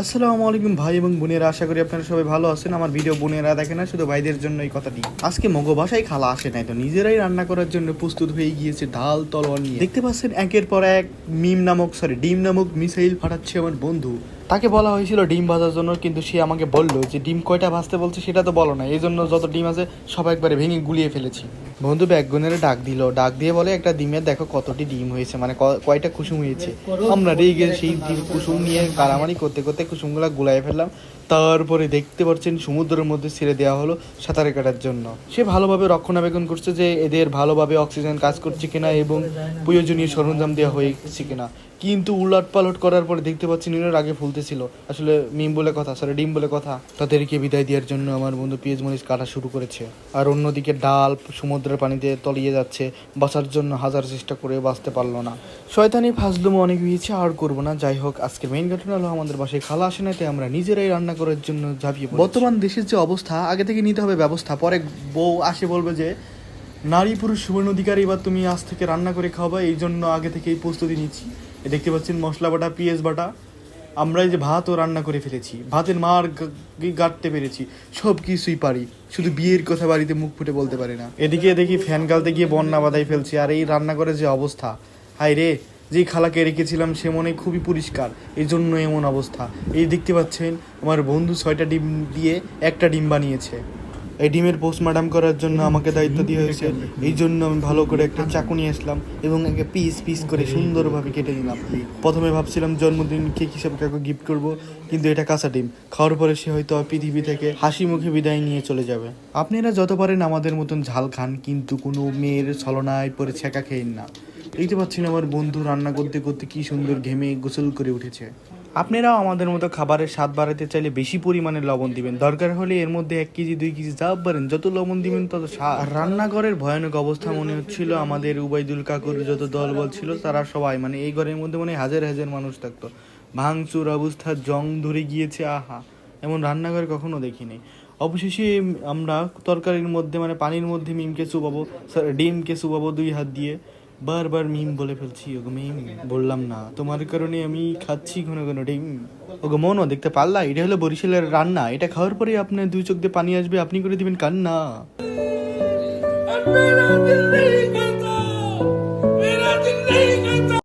আসসালামু আলাইকুম ভাই এবং বোনেরা, আশা করি আপনারা সবাই ভালো আছেন। আমার ভিডিও বোনেরা দেখে না, শুধু ভাইদের জন্য এই কথাটি। আজকে মগো বাসায় খালা আসে নাই, তো নিজেরাই রান্না করার জন্য প্রস্তুত হয়ে গিয়েছে ঢাল তলোয়ার নিয়ে। দেখতে পাচ্ছেন একের পর এক ডিম নামক মিসাইল ফাটাচ্ছে আমার বন্ধু। তাকে বলা হয়েছিল ডিম ভাজার জন্য, কিন্তু সে আমাকে বললো যে ডিম কয়টা ভাজতে বলছে সেটা তো বলো না, এই জন্য যত ডিম আছে সব একবারে ভেঙে গুলিয়ে ফেলেছি। বন্ধু ব্যাকগুনের ডাক দিয়ে বলে একটা ডিমের দেখো কতটি ডিম হয়েছে, মানে কয়টা কুসুম হয়েছে। আমরা রেগে সেই কুসুম নিয়ে কারামারি করতে করতে কুসুমগুলা গুলাই ফেললাম। তারপরে দেখতে পাচ্ছেন সমুদ্রের মধ্যে ছেড়ে দেওয়া হলো সাঁতারে কাটার জন্য। সে ভালোভাবে রক্ষণাবেক্ষণ করছে যে এদের ভালোভাবে অক্সিজেন কাজ করছে কিনা এবং প্রয়োজনীয় সরঞ্জাম দেওয়া হয়েছে কিনা। কিন্তু উলট পালট করার পরে দেখতে পাচ্ছি নীলের আগে ফুলতেছিল। আসলে ডিম বলে কথা। তাদেরকে বিদায় দেওয়ার জন্য আমার বন্ধু পেঁয়াজ মরিচ কাটা শুরু করেছে। আর অন্যদিকে ডাল সমুদ্রের পানিতে তলিয়ে যাচ্ছে, বাঁচার জন্য হাজার চেষ্টা করে বাঁচতে পারলো না। শয়তানি ফাজলুমো অনেক হয়েছে, আর করবো না। যাই হোক, আজকের মেইন ঘটনা হলো আমাদের বাসায় খালা আসে না, তাই আমরা নিজেরাই রান্না করার জন্য ঝাঁপিয়ে পড়েছি। বর্তমান দেশের যে অবস্থা, আগে থেকে নিতে হবে ব্যবস্থা, পরে বউ আসে বলবে যে নারী পুরুষ সমান অধিকার, এবার তুমি আজ থেকে রান্না করে খাওয়াবা, এই জন্য আগে থেকেই প্রস্তুতি নিচ্ছি। দেখতে পাচ্ছেন মশলা বাটা, পেঁয়াজ বাটা। আমরা এই যে ভাতও রান্না করে ফেলেছি, ভাতের মার গাঁটতে পেরেছি, সব কিছুই পারি, শুধু বিয়ের কথা বাড়িতে মুখ ফুটে বলতে পারি না। এদিকে দেখি ফ্যান গালতে গিয়ে বন্যা বাধাই ফেলছি। আর এই রান্না করে যে অবস্থা, হাই রে, যেই খালাকে রেখেছিলাম সে মনে খুবই পরিষ্কার, এই জন্য এমন অবস্থা। এই দেখতে পাচ্ছেন আমার বন্ধু 6টা ডিম দিয়ে একটা ডিম বানিয়েছে। এই ডিমের পোস্টমর্টম করার জন্য আমাকে দায়িত্ব দিয়ে হয়েছে, এই জন্য আমি ভালো করে একটা চাকু নিয়ে আসলাম এবং একে পিস পিস করে সুন্দরভাবে কেটে নিলাম। প্রথমে ভাবছিলাম জন্মদিন কেক হিসাবে কাউকে গিফট করব, কিন্তু এটা কাঁচা ডিম, খাওয়ার পরে সে হয়তো পৃথিবী থেকে হাসি মুখে বিদায় নিয়ে চলে যাবে। আপনারা যত পারেন আমাদের মতন ঝাল খান, কিন্তু কোনো মেয়ের ছলনায় পরে ছেঁকা খেয়েন না। দেখতে পাচ্ছেন আমার বন্ধু রান্না করতে করতে কি সুন্দর ঘেমে গোসল করে উঠেছে। আপনারাও আমাদের মতো খাবারের স্বাদ বাড়াতে চাইলে বেশি পরিমাণে লবণ দিবেন, দরকার হলে এর মধ্যে 1 কেজি 2 কেজি যা পারেন, যত লবণ দিবেন তত স্বাদ। রান্নাঘরের ভয়ানক অবস্থা মনে হচ্ছিল আমাদের উবাইদুল কাকুর যত দলবল ছিল তারা সবাই, মানে এই ঘরের মধ্যে মনে হাজার হাজার মানুষ থাকতো। ভাঙচুর অবস্থা, জং ধরে গিয়েছে, আহা, এমন রান্নাঘর কখনো দেখিনি। অবশেষে আমরা তরকারির মধ্যে মানে পানির মধ্যে ডিমকে চুবাবো 2 হাত দিয়ে। বারবার মিম বলে ফেলছি, ওগো মিম বললাম না, তোমার কারণে আমি খাচ্ছি ঘন ঘন ডিম। ওগো মনও দেখতে পারলা, এটা হলো বরিশালের রান্না, এটা খাওয়ার পরে আপনার 2 চোখ দিয়ে পানি আসবে, আপনি করে দিবেন কান্না।